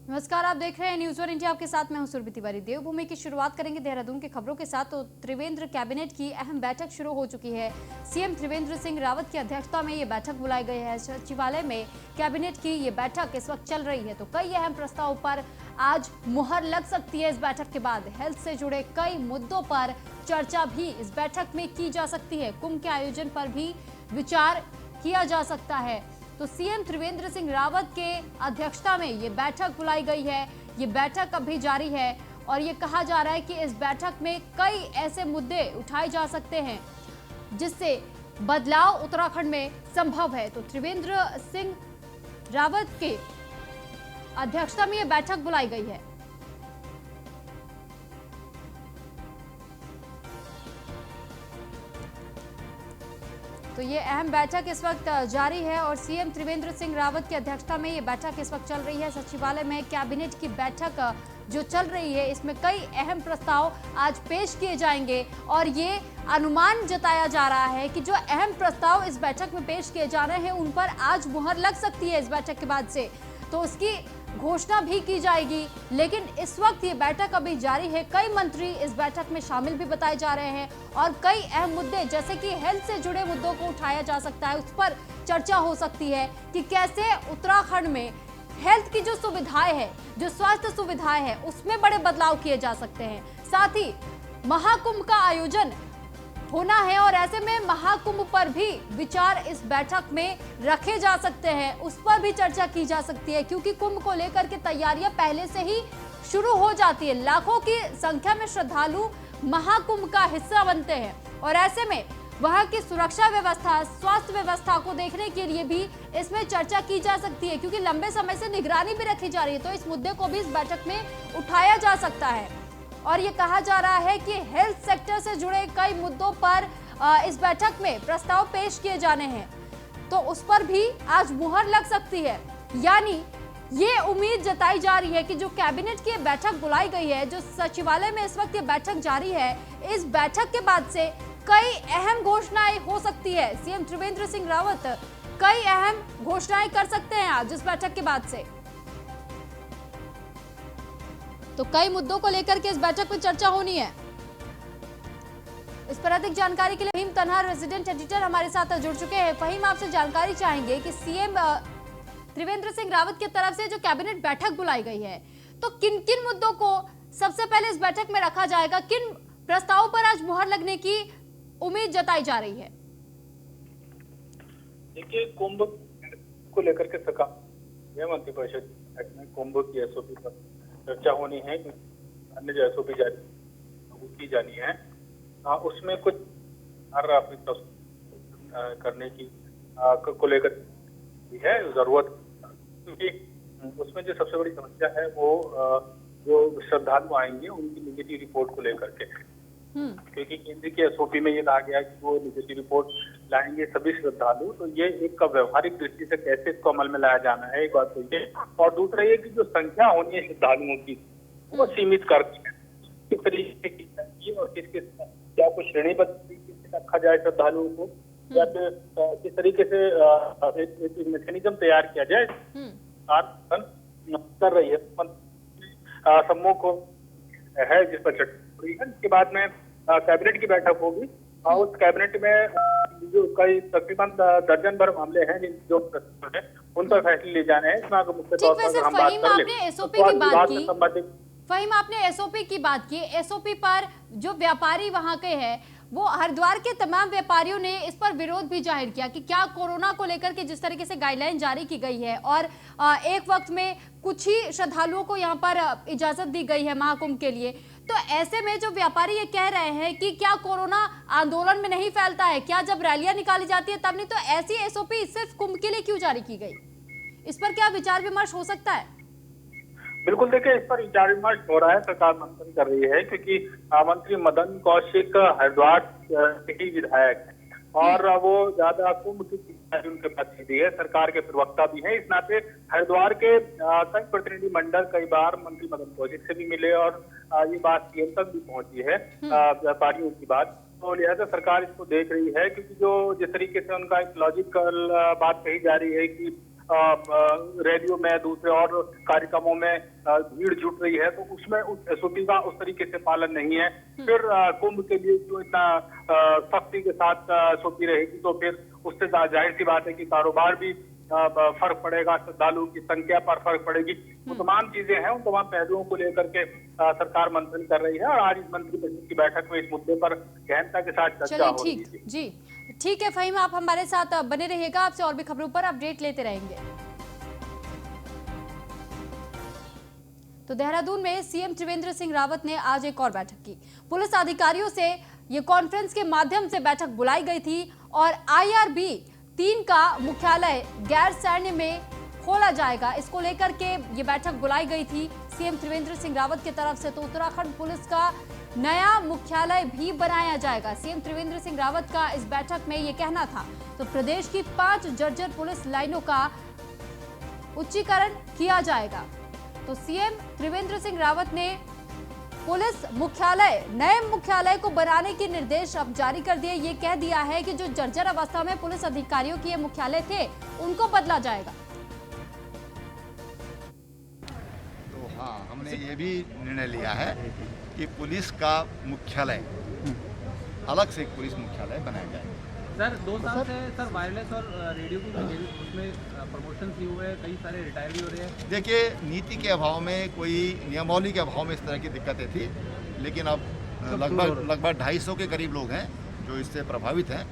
नमस्कार, आप देख रहे हैं न्यूज़ वन इंडिया। आपके साथ मैं हूं सुरभि तिवारी। देवभूमि की शुरुआत करेंगे देहरादून की खबरों के साथ। तो त्रिवेंद्र कैबिनेट की अहम बैठक शुरू हो चुकी है। सीएम त्रिवेंद्र सिंह रावत की अध्यक्षता में ये बैठक बुलाई गई है। सचिवालय में कैबिनेट की ये बैठक इस वक्त चल रही है। तो कई अहम प्रस्ताव पर आज मुहर लग सकती है। इस बैठक के बाद हेल्थ से जुड़े कई मुद्दों पर चर्चा भी इस बैठक में की जा सकती है। कुंभ के आयोजन पर भी विचार किया जा सकता है। तो सीएम त्रिवेंद्र सिंह रावत के अध्यक्षता में ये बैठक बुलाई गई है। ये बैठक अभी जारी है और ये कहा जा रहा है कि इस बैठक में कई ऐसे मुद्दे उठाए जा सकते हैं जिससे बदलाव उत्तराखंड में संभव है। तो त्रिवेंद्र सिंह रावत के अध्यक्षता में ये बैठक बुलाई गई है। तो ये अहम बैठक इस वक्त जारी है और सीएम त्रिवेंद्र सिंह रावत की अध्यक्षता में ये बैठक इस वक्त चल रही है। सचिवालय में कैबिनेट की बैठक जो चल रही है, इसमें कई अहम प्रस्ताव आज पेश किए जाएंगे और ये अनुमान जताया जा रहा है कि जो अहम प्रस्ताव इस बैठक में पेश किए जा रहे हैं उन पर आज मुहर लग सकती है। इस बैठक के बाद से तो उसकी घोषणा भी की जाएगी, लेकिन इस वक्त ये बैठक अभी जारी है। कई मंत्री इस बैठक में शामिल भी बताए जा रहे हैं और कई अहम मुद्दे जैसे कि हेल्थ से जुड़े मुद्दों को उठाया जा सकता है। उस पर चर्चा हो सकती है कि कैसे उत्तराखंड में हेल्थ की जो सुविधाएं हैं, जो स्वास्थ्य सुविधाएं हैं, उसमें बड़े बदलाव किए जा सकते हैं। साथ ही महाकुंभ का आयोजन होना है और ऐसे में महाकुंभ पर भी विचार इस बैठक में रखे जा सकते हैं। उस पर भी चर्चा की जा सकती है क्योंकि कुंभ को लेकर के तैयारियां पहले से ही शुरू हो जाती है। लाखों की संख्या में श्रद्धालु महाकुंभ का हिस्सा बनते हैं और ऐसे में वहां की सुरक्षा व्यवस्था, स्वास्थ्य व्यवस्था को देखने के लिए भी इसमें चर्चा की जा सकती है क्योंकि लंबे समय से निगरानी भी रखी जा रही है। तो इस मुद्दे को भी इस बैठक में उठाया जा सकता है और ये कहा जा रहा है कि हेल्थ सेक्टर से जुड़े कई मुद्दों पर इस बैठक में प्रस्ताव पेश किए जाने हैं। तो उस पर भी आज मुहर लग सकती है। यानी ये उम्मीद जताई जा रही है कि जो कैबिनेट की बैठक बुलाई गई है, जो सचिवालय में इस वक्त ये बैठक जारी है, इस बैठक के बाद से कई अहम घोषणाएं हो सकती है। सीएम त्रिवेंद्र सिंह रावत कई अहम घोषणाएं कर सकते हैं आज इस बैठक के बाद से। तो कई मुद्दों को लेकर के इस बैठक में चर्चा होनी है। इस पर अधिक जानकारी के लिए फहीम तन्हा, रेजिडेंट एडिटर, हमारे साथ जुड़ चुके हैं। फहीम, आपसे जानकारी चाहेंगे कि सीएम त्रिवेंद्र सिंह रावत की तरफ से जो कैबिनेट बैठक बुलाई गई है, तो किन किन मुद्दों को सबसे पहले इस बैठक में रखा जाएगा, किन प्रस्तावों पर आज मुहर लगने की उम्मीद जताई जा रही है? देखिए, कुंभ को लेकर के सरकार मंत्रिपरिषद में कुंभ की एसओपी पर चर्चा होनी है। अन्य जो एसओपी जारी की जानी है उसमें कुछ करने की को लेकर भी है जरूरत, क्योंकि उसमें जो सबसे बड़ी समस्या है वो जो श्रद्धालु आएंगे उनकी निगेटिव रिपोर्ट को लेकर के, क्योंकि केंद्र की एसओपी में ये कहा गया है कि वो निगेटिव रिपोर्ट लाएंगे सभी श्रद्धालु। तो ये एक व्यवहारिक दृष्टि से कैसे इसको अमल में लाया जाना है, एक बात तो ये, और दूसरा ये कि जो संख्या होनी है श्रद्धालुओं की वो सीमित करनी है। किस तरीके की चाहिए और किस किस क्या कुछ श्रेणीबद्ध तरीके से रखा जाए श्रद्धालुओं को, या फिर किस तरीके से एक मैकेनिज्म तैयार किया जाए कर रही है सम्मुख है जिस पर चर्चा हो रही है। इसके बाद में कैबिनेट की बैठक होगी और उस कैबिनेट में जो कई तकरीबन दर्जन भर मामले हैं जो है उन पर फैसले लिए जाने हैं। इसमें मुख्य तौर पर हम बात कर लें फहीम, आपने एसओपी की बात की। एसओपी पर जो व्यापारी वहां के हैं, वो हरिद्वार के तमाम व्यापारियों ने इस पर विरोध भी जाहिर किया कि क्या कोरोना को लेकर के जिस तरीके से गाइडलाइन जारी की गई है और एक वक्त में कुछ ही श्रद्धालुओं को यहाँ पर इजाजत दी गई है महाकुंभ के लिए, तो ऐसे में जो व्यापारी ये कह रहे हैं कि क्या कोरोना आंदोलन में नहीं फैलता है, क्या जब रैलियां निकाली जाती है तब नहीं, तो ऐसी एसओपी सिर्फ कुंभ के लिए क्यों जारी की गई? इस पर क्या विचार विमर्श हो सकता है? बिल्कुल, देखिए, इस पर विचार विमर्श हो रहा है, सरकार मंथन कर रही है, क्योंकि मंत्री मदन कौशिक हरिद्वार के ही विधायक है और वो ज्यादा कुंभ की उनके पास सीधी है, सरकार के प्रवक्ता भी है। इस नाते हरिद्वार के कई प्रतिनिधि मंडल कई बार मंत्री मदन कौशिक से भी मिले और ये बात सीएम तक भी पहुंची है, व्यापारियों की बात। तो लिहाजा सरकार इसको देख रही है, क्योंकि जो जिस तरीके से उनका एक लॉजिकल बात कही जा रही है कि रैलियों में, दूसरे और कार्यक्रमों में भीड़ जुट रही है, तो उसमें उस एसओपी का उस तरीके से पालन नहीं है। फिर कुंभ के लिए जो इतना सख्ती के साथ एसओपी रहेगी, तो फिर उससे जाहिर सी बात है कि कारोबार भी फर्क पड़ेगा, श्रद्धालुओं की संख्या पर फर्क पड़ेगी। वो तमाम चीजें हैं, उन तमाम पहलुओं को लेकर के सरकार मंथन कर रही है और आज इस मंत्रिपरिषद की बैठक में इस मुद्दे पर गहनता के साथ चर्चा हो रही है। जी ठीक है फहीम, आप हमारे साथ बने रहिएगा, आपसे और भी खबरों पर अपडेट लेते रहेंगे। तो देहरादून में सीएम त्रिवेंद्र सिंह रावत ने आज एक और बैठक की। पुलिस अधिकारियों से ये कॉन्फ्रेंस के माध्यम से बैठक बुलाई गई थी और IRB 3 का मुख्यालय गैर सैन्य में खोला जाएगा, इसको लेकर के ये बैठक बुलाई गई थी सीएम त्रिवेंद्र सिंह रावत की तरफ से। तो उत्तराखंड पुलिस का नया मुख्यालय भी बनाया जाएगा, सीएम त्रिवेंद्र सिंह रावत का इस बैठक में ये कहना था। तो प्रदेश की 5 जर्जर पुलिस लाइनों का उच्चीकरण किया जाएगा। तो सीएम त्रिवेंद्र सिंह रावत ने पुलिस मुख्यालय, नए मुख्यालय को बनाने के निर्देश अब जारी कर दिए। ये कह दिया है कि जो जर्जर अवस्था में पुलिस अधिकारियों के ये मुख्यालय थे, उनको बदला जाएगा। तो हाँ, हमने ये भी निर्णय लिया है कि पुलिस का मुख्यालय अलग से एक पुलिस मुख्यालय बनाया जाएगा। सर 2 साल से सर वायरलेस और रेडियो की उसमें प्रमोशन भी हुए हैं, कई सारे रिटायर भी हो रहे हैं। देखिए, नीति के अभाव में, कोई नियमावली के अभाव में इस तरह की दिक्कतें थी, लेकिन अब लगभग 250 के करीब लोग हैं जो इससे प्रभावित हैं,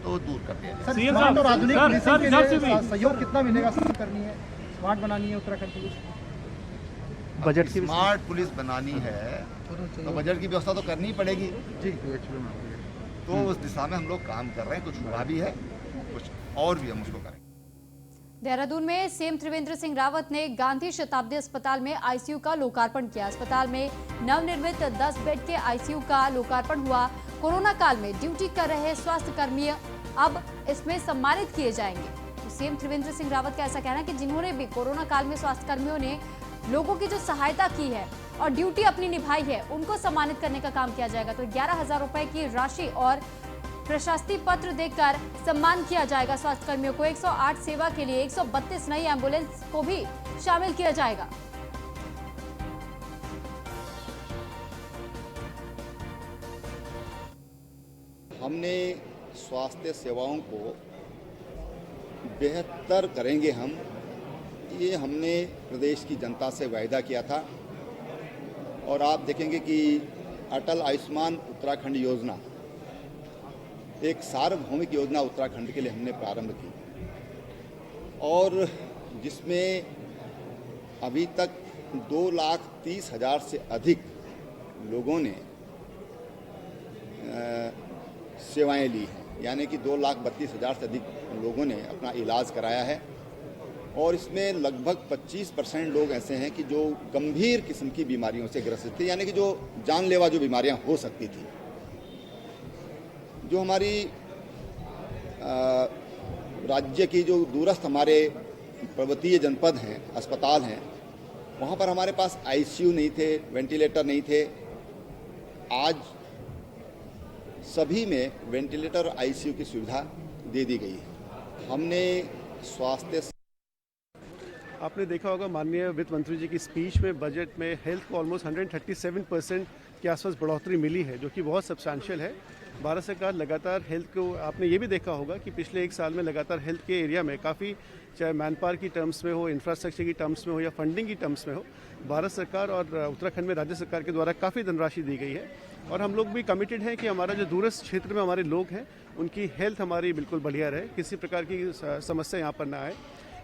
तो दूर कर दिया जाए। सीएम साहब, आधुनिक पुलिसिंग के लिए सहयोग कितना मिलेगा? करनी है, स्मार्ट बनानी है उत्तराखंड पुलिस, बजट की स्मार्ट पुलिस बनानी है तो बजट की व्यवस्था तो करनी ही पड़ेगी जी। तो उस दिशा में हम लोग काम कर रहे हैं, कुछ हुआ भी है, कुछ और भी हम उसको करेंगे। देहरादून में सीएम त्रिवेंद्र सिंह रावत ने गांधी शताब्दी अस्पताल में आईसीयू का लोकार्पण किया। अस्पताल में नवनिर्मित 10 बेड के आईसीयू का लोकार्पण हुआ। कोरोना काल में ड्यूटी कर रहे स्वास्थ्य कर्मी अब इसमें सम्मानित किए जाएंगे। तो सीएम त्रिवेंद्र सिंह रावत का ऐसा कहना है कि जिन्होंने भी कोरोना काल में स्वास्थ्य कर्मियों ने लोगों की जो सहायता की है और ड्यूटी अपनी निभाई है, उनको सम्मानित करने का काम किया जाएगा। तो 11,000 रुपए की राशि और प्रशस्ति पत्र देकर सम्मान किया जाएगा स्वास्थ्य कर्मियों को। 108 सेवा के लिए 132 नई एम्बुलेंस को भी शामिल किया जाएगा। हमने स्वास्थ्य सेवाओं को बेहतर करेंगे हम, ये हमने प्रदेश की जनता से वायदा किया था। और आप देखेंगे कि अटल आयुष्मान उत्तराखंड योजना एक सार्वभौमिक योजना उत्तराखंड के लिए हमने प्रारंभ की और जिसमें अभी तक 2,30,000 से अधिक लोगों ने सेवाएं ली हैं, यानी कि 2,32,000 से अधिक लोगों ने अपना इलाज कराया है। और इसमें लगभग 25% लोग ऐसे हैं कि जो गंभीर किस्म की बीमारियों से ग्रसित थे, यानी कि जो जानलेवा जो बीमारियां हो सकती थी। जो हमारी राज्य की जो दूरस्थ हमारे पर्वतीय जनपद हैं, अस्पताल हैं, वहाँ पर हमारे पास आईसीयू नहीं थे, वेंटिलेटर नहीं थे। आज सभी में वेंटिलेटर और आईसीयू की सुविधा दे दी गई है। हमने स्वास्थ्य, आपने देखा होगा माननीय वित्त मंत्री जी की स्पीच में बजट में हेल्थ को ऑलमोस्ट 137% के आसपास बढ़ोतरी मिली है, जो कि बहुत सब्सटैंशियल है। भारत सरकार लगातार हेल्थ को, आपने ये भी देखा होगा कि पिछले 1 साल में लगातार हेल्थ के एरिया में काफ़ी, चाहे मैन पावर की टर्म्स में हो, इंफ्रास्ट्रक्चर की टर्म्स में हो या फंडिंग की टर्म्स में हो, भारत सरकार और उत्तराखंड में राज्य सरकार के द्वारा काफ़ी धनराशि दी गई है। और हम लोग भी कमिटेड हैं कि हमारा जो दूरस्थ क्षेत्र में हमारे लोग हैं, उनकी हेल्थ हमारी बिल्कुल बढ़िया रहे, किसी प्रकार की समस्या यहाँ पर ना आए।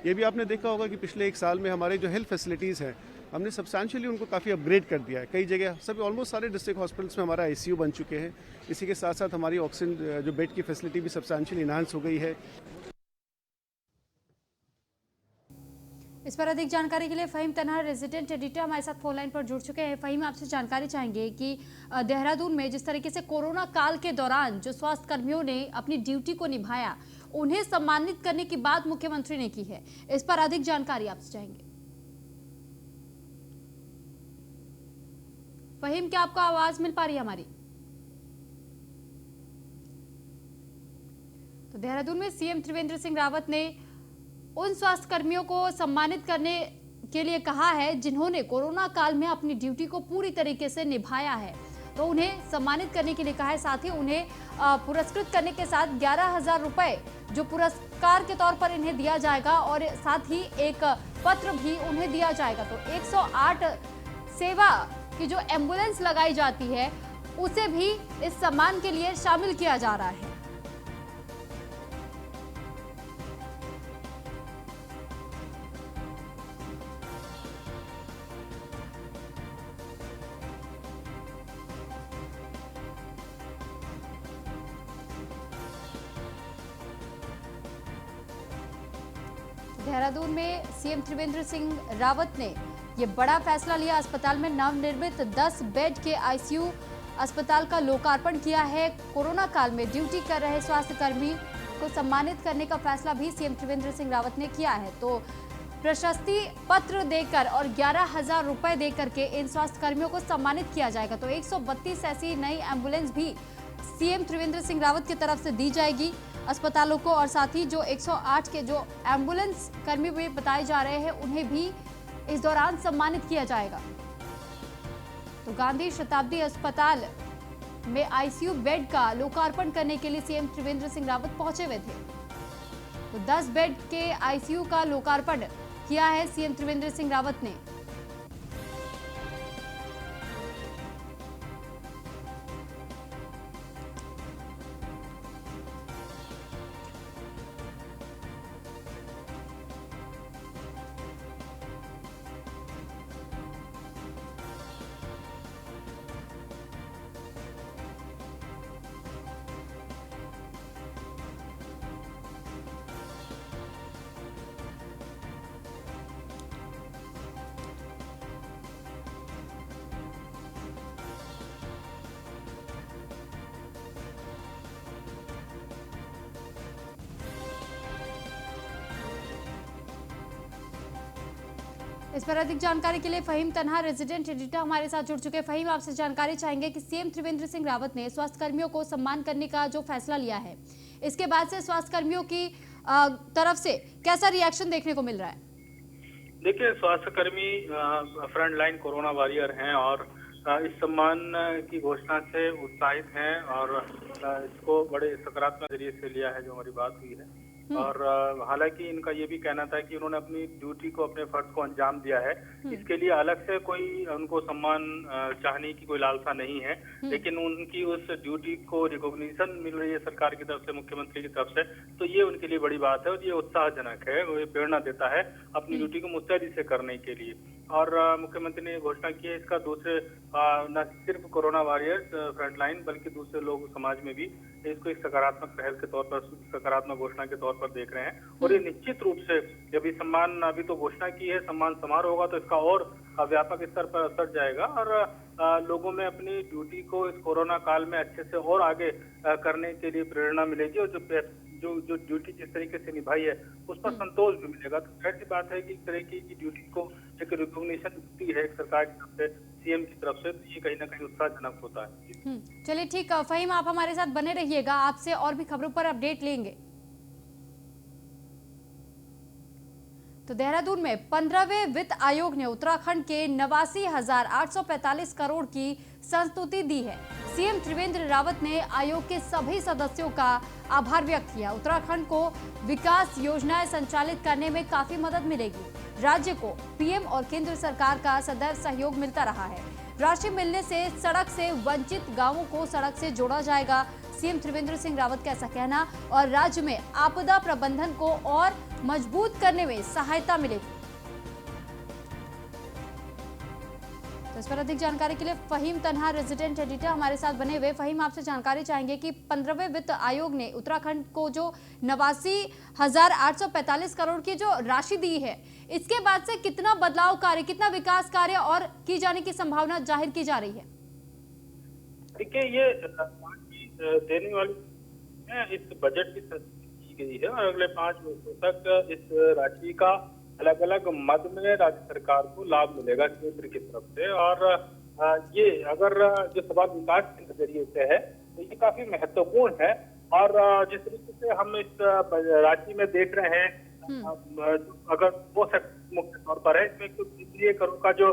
ये भी आपने देखा होगा कि पिछले 1 साल में हमारे जो हेल्थ फैसिलिटीज़ हैं, हमने सब्सटैंशियली उनको काफ़ी अपग्रेड कर दिया है। कई जगह, सभी ऑलमोस्ट सारे डिस्ट्रिक्ट हॉस्पिटल्स में हमारा आईसीयू बन चुके हैं। इसी के साथ साथ हमारी ऑक्सीजन जो बेड की फैसिलिटी भी सब्सटैंशियली इनहांस हो गई है। इस पर अधिक जानकारी के लिए फहीम तनहा, रेजिडेंट एडिटर, हमारे साथ फोन लाइन पर जुड़ चुके हैं। फहीम, आपसे जानकारी चाहेंगे कि देहरादून में जिस तरीके से कोरोना काल के दौरान जो स्वास्थ्य कर्मियों ने अपनी ड्यूटी को निभाया, उन्हें सम्मानित करने की बात मुख्यमंत्री ने की है। इस पर अधिक जानकारी आपसे चाहेंगे। फहीम, क्या आपको आवाज मिल पा रही है हमारी? तो देहरादून में सीएम त्रिवेंद्र सिंह रावत ने उन स्वास्थ्य कर्मियों को सम्मानित करने के लिए कहा है जिन्होंने कोरोना काल में अपनी ड्यूटी को पूरी तरीके से निभाया है, तो उन्हें सम्मानित करने के लिए कहा है। साथ ही उन्हें पुरस्कृत करने के साथ 11,000 रुपए जो पुरस्कार के तौर पर इन्हें दिया जाएगा और साथ ही एक पत्र भी उन्हें दिया जाएगा। तो 108 सेवा की जो एम्बुलेंस लगाई जाती है उसे भी इस सम्मान के लिए शामिल किया जा रहा है। देहरादून में सीएम त्रिवेंद्र सिंह रावत ने ये बड़ा फैसला लिया। अस्पताल में नवनिर्मित 10 बेड के आईसीयू अस्पताल का लोकार्पण किया है। कोरोना काल में ड्यूटी कर रहे स्वास्थ्य कर्मी को सम्मानित करने का फैसला भी सीएम त्रिवेंद्र सिंह रावत ने किया है। तो प्रशस्ति पत्र देकर और 11,000 रुपए देकर के इन स्वास्थ्य कर्मियों को सम्मानित किया जाएगा। तो 132 ऐसी नई एम्बुलेंस भी सीएम त्रिवेंद्र सिंह रावत की तरफ से दी जाएगी अस्पतालों को, और साथ ही जो 108 के जो एम्बुलेंस कर्मी भी बताए जा रहे हैं उन्हें भी इस दौरान सम्मानित किया जाएगा। तो गांधी शताब्दी अस्पताल में आईसीयू बेड का लोकार्पण करने के लिए सीएम त्रिवेंद्र सिंह रावत पहुंचे हुए थे। तो 10 बेड के आईसीयू का लोकार्पण किया है सीएम त्रिवेंद्र सिंह रावत ने। इस पर अधिक जानकारी के लिए फहीम तन्हा रेजिडेंट एडिटर हमारे साथ जुड़ चुके हैं। फहीम, आपसे जानकारी चाहेंगे कि सीएम त्रिवेंद्र सिंह रावत ने स्वास्थ्य कर्मियों को सम्मान करने का जो फैसला लिया है, इसके बाद से स्वास्थ्य कर्मियों की तरफ से कैसा रिएक्शन देखने को मिल रहा है? देखिए, स्वास्थ्य कर्मी फ्रंट लाइन कोरोना वॉरियर हैं और इस सम्मान की घोषणा से उत्साहित हैं और इसको बड़े सकारात्मक नजरिए से लिया है जो हमारी बात हुई है। और हालांकि इनका ये भी कहना था कि उन्होंने अपनी ड्यूटी को, अपने फर्ज को अंजाम दिया है, इसके लिए अलग से कोई उनको सम्मान चाहने की कोई लालसा नहीं है, लेकिन उनकी उस ड्यूटी को रिकॉग्निशन मिल रही है सरकार की तरफ से, मुख्यमंत्री की तरफ से, तो ये उनके लिए बड़ी बात है और ये उत्साहजनक है, वो ये प्रेरणा देता है अपनी ड्यूटी को मुस्तैदी से करने के लिए। और मुख्यमंत्री ने घोषणा की है इसका दूसरे न सिर्फ कोरोना वॉरियर्स फ्रंट लाइन बल्कि दूसरे लोग समाज में भी इसको एक सकारात्मक पहल के तौर पर, सकारात्मक घोषणा के तौर पर देख रहे हैं। और ये निश्चित रूप से जब ये सम्मान अभी तो घोषणा की है, सम्मान समारोह होगा तो इसका और व्यापक स्तर पर असर जाएगा और लोगों में अपनी ड्यूटी को इस कोरोना काल में अच्छे से और आगे करने के लिए प्रेरणा मिलेगी और जो ड्यूटी जिस तरीके से निभाई है उस पर संतोष भी मिलेगा। तो जाहिर सी बात है कि इस तरह की ड्यूटी को एक रिकॉग्निशन मिलती है सरकार की तरफ से, सीएम की तरफ से, तो ये कहीं ना कहीं उत्साहजनक होता है। चलिए ठीक, फहीम आप हमारे साथ बने रहिएगा, आपसे और भी खबरों पर अपडेट लेंगे। तो देहरादून में 15वें वित्त आयोग ने उत्तराखंड के 89,845 करोड़ की संस्तुति दी है। सीएम त्रिवेंद्र रावत ने आयोग के सभी सदस्यों का आभार व्यक्त किया। उत्तराखंड को विकास योजनाएं संचालित करने में काफी मदद मिलेगी। राज्य को पीएम और केंद्र सरकार का सदैव सहयोग मिलता रहा है। राशि मिलने से सड़क से वंचित गांवों को सड़क से जोड़ा जाएगा, सीएम त्रिवेंद्र सिंह रावत का ऐसा कहना, और राज्य में आपदा प्रबंधन को और मजबूत करने में सहायता मिलेगी। तो इस पर अधिक जानकारी के लिए फहीम तन्हा रेजिडेंट एडिटर हमारे साथ बने हुए। फहीम, आपसे जानकारी चाहेंगे कि 15वें वित्त आयोग ने उत्तराखंड को जो 89,845 करोड़ की जो राशि दी है, इसके बाद से कितना बदलाव कार्य, कितना विकास कार्य और की जाने की संभावना जाहिर की जा रही है? देखिए, ये देने वाली इस बजट की की गई है और अगले 5 वर्षों तक इस राशि का अलग अलग मद में राज्य सरकार को लाभ मिलेगा केंद्र की तरफ से। और ये अगर जो सवाल विकास के नजरिए से है तो ये काफी महत्वपूर्ण है। और जिस तरीके से हम इस राशि में देख रहे हैं अगर वो सेक्टर मुख्य तौर पर है, इसमें कुछ बिजली करोड़ का जो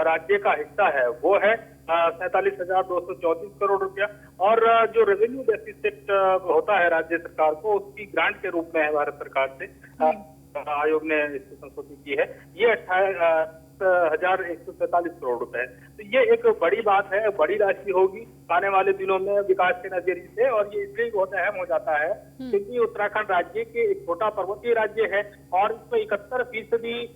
राज्य का हिस्सा है वो है 47,234 करोड़ रुपया, और जो रेवेन्यू डेफिसिट होता है राज्य सरकार को, उसकी ग्रांट के रूप में है भारत सरकार से आयोग ने इसकी संशोधित की है, ये 28,143 करोड़ रुपए है। तो ये एक बड़ी बात है, बड़ी राशि होगी आने वाले दिनों में विकास के नजरिए से, और ये इसलिए बहुत अहम हो जाता है क्योंकि उत्तराखंड राज्य के एक छोटा पर्वतीय राज्य है और इसमें 71%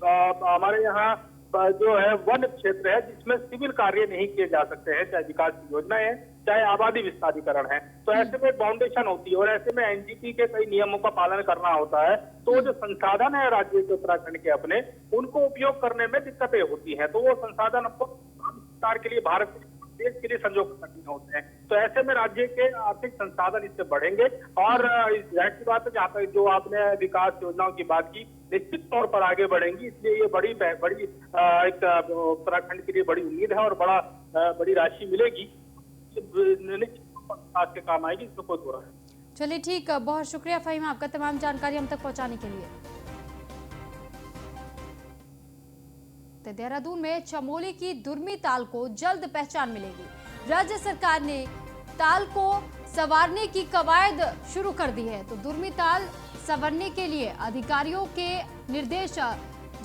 हमारे यहाँ जो है वन क्षेत्र है जिसमें सिविल कार्य नहीं किए जा सकते हैं, चाहे विकास की योजनाएं है चाहे आबादी विस्तारीकरण है। तो ऐसे में बाउंडेशन होती है और ऐसे में एनजीटी के कई नियमों का पालन करना होता है। तो जो संसाधन है राज्य के उत्तराखंड के अपने, उनको उपयोग करने में दिक्कतें होती हैं। तो वो संसाधन आपको विस्तार के लिए भारत देश के लिए संजोग कठिन होते हैं। तो ऐसे में राज्य के आर्थिक संसाधन इससे बढ़ेंगे और जाहिर सी बात है जहाँ तक जो आपने विकास योजनाओं की बात की, निश्चित तौर पर आगे बढ़ेंगी। इसलिए ये बड़ी एक उत्तराखंड के लिए बड़ी उम्मीद है और बड़ी राशि मिलेगी, निश्चित के काम आएगी, इसमें कोई दो राय नहीं। चलिए ठीक, बहुत शुक्रिया फहीम आपका तमाम जानकारी हम तक पहुंचाने के लिए। देहरादून में चमोली की दुर्मी ताल को जल्द पहचान मिलेगी। राज्य सरकार ने ताल को संवारने की कवायद शुरू कर दी है। तो दुर्मी ताल संवारने के लिए अधिकारियों के निर्देश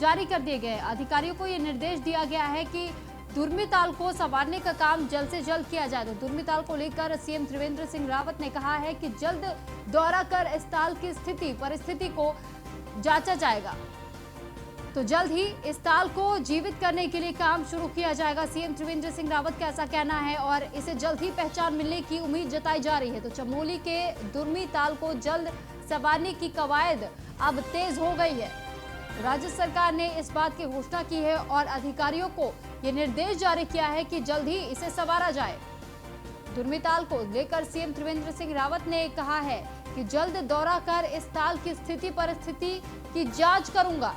जारी कर दिए गए। अधिकारियों को यह निर्देश दिया गया है कि दुर्मी ताल को संवारने का काम जल्द से जल्द किया जाए। तो दुर्मी ताल को लेकर सीएम त्रिवेंद्र सिंह रावत ने कहा है कि जल्द दौरा कर इस ताल की परिस्थिति को जांचा जाएगा। तो जल्द ही इस ताल को जीवित करने के लिए काम शुरू किया जाएगा। सीएम त्रिवेंद्र सिंह रावत का ऐसा कहना है और इसे जल्द ही पहचान मिलने की उम्मीद जताई जा रही है। तो चमोली के दुर्मी ताल को जल्द संवारने की कवायद अब तेज हो गई है। राज्य सरकार ने इस बात की घोषणा की है और अधिकारियों को यह निर्देश जारी किया है कि जल्द ही इसे संवारा जाए। दुर्मी ताल को लेकर सीएम त्रिवेंद्र सिंह रावत ने कहा है कि जल्द दौरा कर इस ताल की परिस्थिति की जांच करूंगा।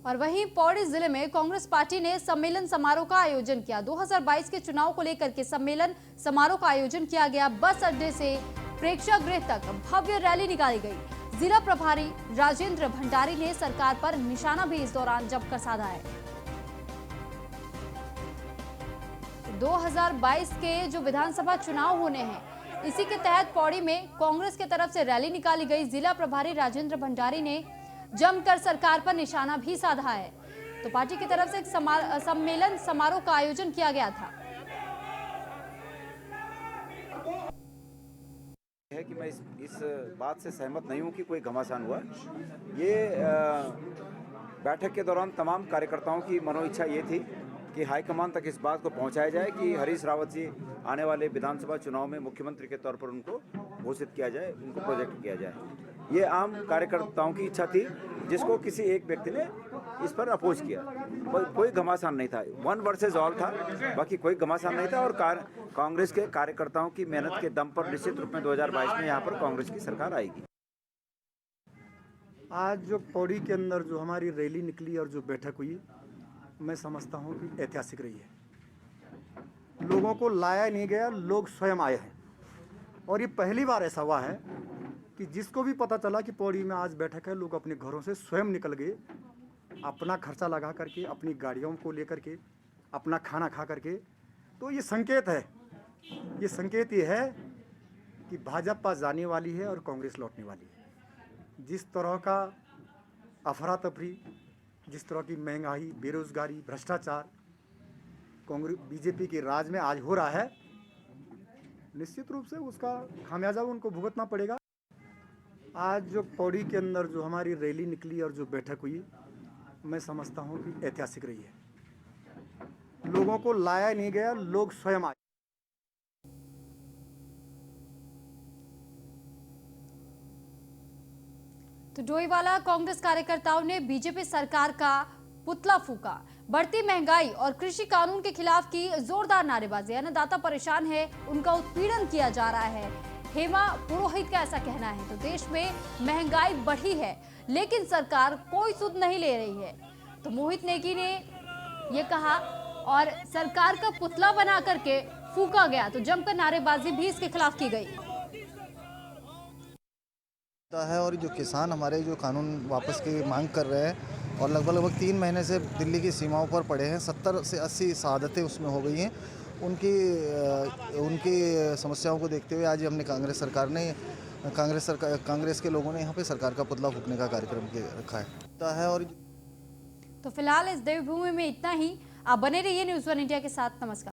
और वहीं पौड़ी जिले में कांग्रेस पार्टी ने सम्मेलन समारोह का आयोजन किया। 2022 के चुनाव को लेकर के सम्मेलन समारोह का आयोजन किया गया। बस अड्डे से प्रेक्षागृह तक भव्य रैली निकाली गई। जिला प्रभारी राजेंद्र भंडारी ने सरकार पर निशाना भी इस दौरान जमकर साधा है। 2022 के जो विधानसभा चुनाव होने हैं, इसी के तहत पौड़ी में कांग्रेस की तरफ से रैली निकाली गई। जिला प्रभारी राजेंद्र भंडारी ने जमकर सरकार पर निशाना भी साधा है। तो पार्टी की तरफ से एक सम्मेलन समारोह का आयोजन किया गया था। है कि मैं इस बात से सहमत नहीं हूं कि कोई घमासान हुआ। ये बैठक के दौरान तमाम कार्यकर्ताओं की मनोइच्छा ये थी कि हाईकमान तक इस बात को पहुंचाया जाए कि हरीश रावत जी आने वाले विधानसभा चुनाव में मुख्यमंत्री के तौर पर उनको घोषित किया जाए, उनको प्रोजेक्ट किया जाए। ये आम कार्यकर्ताओं की इच्छा थी जिसको किसी एक व्यक्ति ने इस पर अपोज किया। कोई घमासान नहीं था, वन वर्सेस ऑल था, बाकी कोई घमासान नहीं था। और कांग्रेस के कार्यकर्ताओं की मेहनत के दम पर निश्चित रूप में 2022 में यहाँ पर कांग्रेस की सरकार आएगी। आज जो पौड़ी के अंदर जो हमारी रैली निकली और जो बैठक हुई, मैं समझता हूँ कि ऐतिहासिक रही है। लोगों को लाया नहीं गया, लोग स्वयं आए हैं। और ये पहली बार ऐसा हुआ है कि जिसको भी पता चला कि पौड़ी में आज बैठक है, लोग अपने घरों से स्वयं निकल गए, अपना खर्चा लगा करके, अपनी गाड़ियों को लेकर के, अपना खाना खा करके। तो ये संकेत है, ये संकेत ये है कि भाजपा जाने वाली है और कांग्रेस लौटने वाली है। जिस तरह का अफरा तफरी, जिस तरह की महंगाई, बेरोजगारी, भ्रष्टाचार कांग्रेस बीजेपी के राज में आज हो रहा है, निश्चित रूप से उसका खामियाजा उनको भुगतना पड़ेगा। आज जो पौड़ी के अंदर जो हमारी रैली निकली और जो बैठक हुई, मैं समझता हूँ कि ऐतिहासिक रही है। लोगों को लाया नहीं गया, लोग स्वयं आए। तो डोईवाला कांग्रेस कार्यकर्ताओं ने बीजेपी सरकार का पुतला फूका। बढ़ती महंगाई और कृषि कानून के खिलाफ की जोरदार नारेबाजी। अन्नदाता परेशान है, उनका उत्पीड़न किया जा रहा है। हेमा पुरोहित का ऐसा कहना है। तो देश में महंगाई बढ़ी है लेकिन सरकार कोई सुध नहीं ले रही है। तो मोहित नेगी ने ये कहा और सरकार का पुतला बना करके फूका गया। तो जमकर नारेबाजी भी इसके खिलाफ की गई है। और जो किसान हमारे जो कानून वापस की मांग कर रहे हैं और लगभग 3 महीने से दिल्ली की सीमाओं पर पड़े हैं, 70 से 80 शहादतें उसमें हो गई हैं। उनकी समस्याओं को देखते हुए आज हमने कांग्रेस के लोगों ने यहाँ पे सरकार का पुतला फूकने का कार्यक्रम रखा है। और तो फिलहाल इस देवभूमि में इतना ही। आप बने रहिए न्यूज़ 1 इंडिया के साथ। नमस्कार।